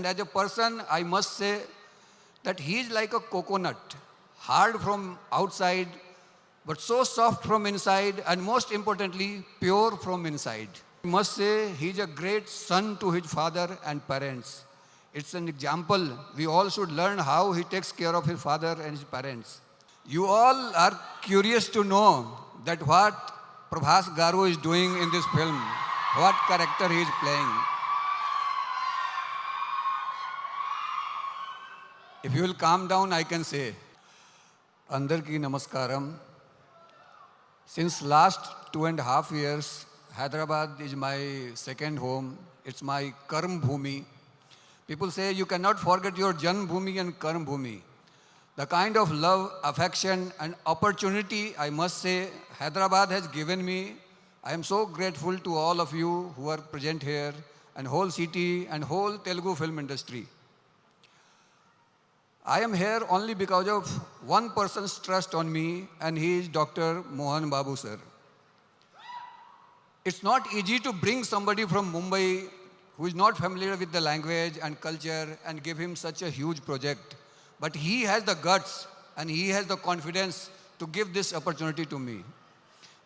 And as a person, I must say that he is like a coconut, hard from outside, but so soft from inside, and most importantly, pure from inside. I must say he is a great son to his father and parents. It's an example. We all should learn how he takes care of his father and his parents. You all are curious to know that what Prabhas Garu is doing in this film, what character he is playing. If you will calm down, I can say, Andarki Namaskaram. Since last 2.5 years, Hyderabad is my second home. It's my Karm Bhumi. People say you cannot forget your Jan Bhumi and Karm Bhumi. The kind of love, affection, and opportunity, I must say, Hyderabad has given me. I am so grateful to all of you who are present here, and whole city and whole Telugu film industry. I am here only because of one person's trust on me, and he is Dr. Mohan Babu sir. It's not easy to bring somebody from Mumbai who is not familiar with the language and culture and give him such a huge project. But he has the guts and he has the confidence to give this opportunity to me.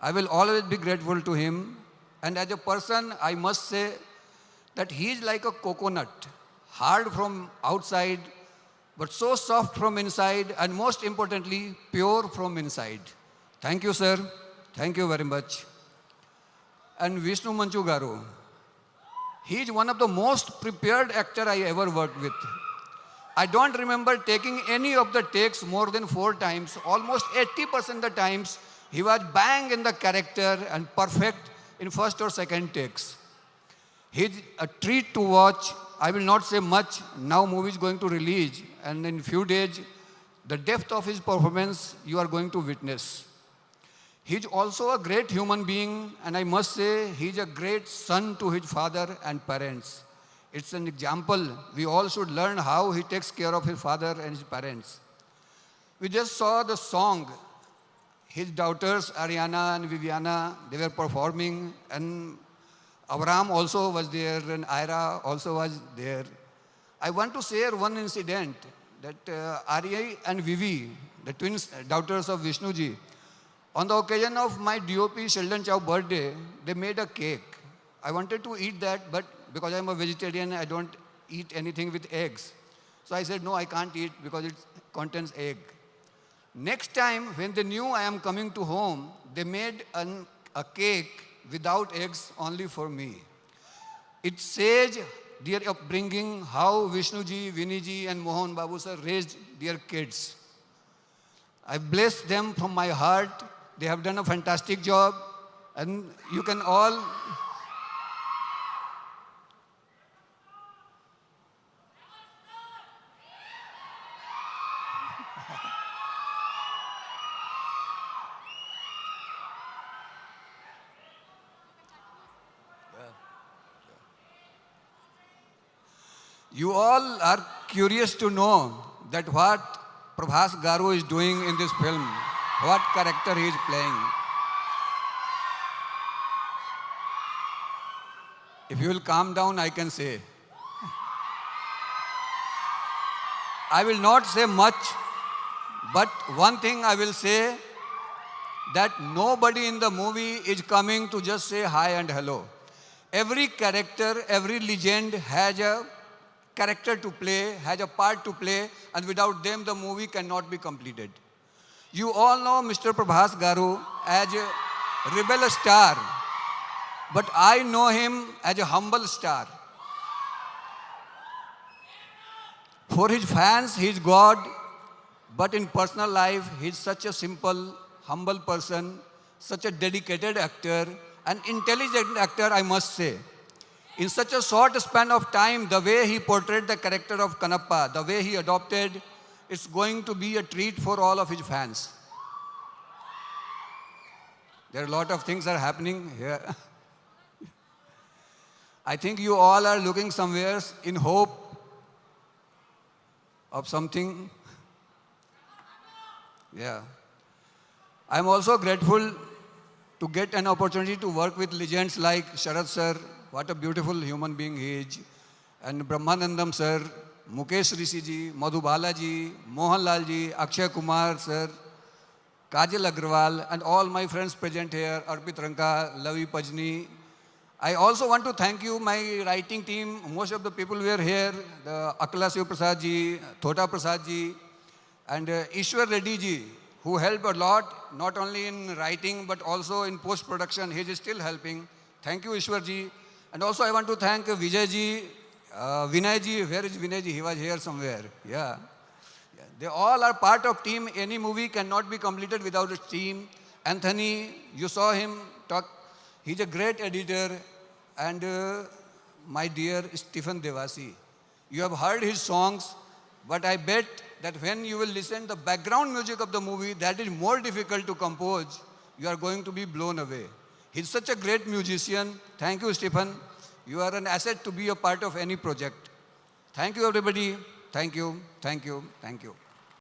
I will always be grateful to him. And as a person, I must say that he is like a coconut, hard from outside, but so soft from inside, and most importantly, pure from inside. Thank you, sir. Thank you very much. And Vishnu Manchu Garu, he is one of the most prepared actor I ever worked with. I don't remember taking any of the takes more than 4 times. Almost 80% of the times, he was bang in the character and perfect in first or second takes. He's a treat to watch. I will not say much. Now movie is going to release, and in few days, the depth of his performance you are going to witness. He's also a great human being, and I must say he's a great son to his father and parents. It's an example. We all should learn how he takes care of his father and his parents. We just saw the song. His daughters, Ariana and Viviana, they were performing, and Avram also was there, and Ira also was there. I want to share one incident that Arya and Vivi, the twins, daughters of Vishnuji, on the occasion of my DOP Sheldon Chow birthday, they made a cake. I wanted to eat that, but because I'm a vegetarian, I don't eat anything with eggs. So I said, no, I can't eat because it contains egg. Next time, when they knew I am coming to home, they made a cake without eggs only for me. It says their upbringing, how Vishnuji, Viniji, and Mohan Babu sir raised their kids. I bless them from my heart. They have done a fantastic job, and you can all. You all are curious to know that what Prabhas Garu is doing in this film, what character he is playing. If you will calm down, I can say. I will not say much, but one thing I will say, that nobody in the movie is coming to just say hi and hello. Every character, every legend has a character to play, has a part to play, and without them the movie cannot be completed. You all know Mr. Prabhas Garu as a rebel star, but I know him as a humble star. For his fans, he is God, but in personal life, he is such a simple, humble person, such a dedicated actor, an intelligent actor, I must say. In such a short span of time, the way he portrayed the character of Kanappa, the way he adopted, it's going to be a treat for all of his fans. There are a lot of things are happening here. I think you all are looking somewhere in hope of something. Yeah. I'm also grateful to get an opportunity to work with legends like Sharad sir. What a beautiful human being he is. and Brahmanandam sir, Mukesh Rishi ji, Madhu Balaji, Mohanlal ji, Akshay Kumar sir, Kajal Agrawal, and all my friends present here, Arpit Ranka, Lavi Pajni. I also want to thank you, my writing team. Most of the people were here, the Akala Shiv Prasad ji, Thota Prasad ji, and Ishwar Reddy ji, who helped a lot, not only in writing, but also in post-production. He is still helping. Thank you, Ishwar ji. And also I want to thank Vijay ji, Vinay ji. Where is Vinay ji? He was here somewhere. Yeah. They all are part of team. Any movie cannot be completed without a team. Anthony, you saw him talk. He's a great editor. And my dear Stephen Devasi, you have heard his songs, but I bet that when you will listen the background music of the movie, that is more difficult to compose. You are going to be blown away. He's such a great musician. Thank you, Stephen. You are an asset to be a part of any project. Thank you, everybody. Thank you, thank you, thank you.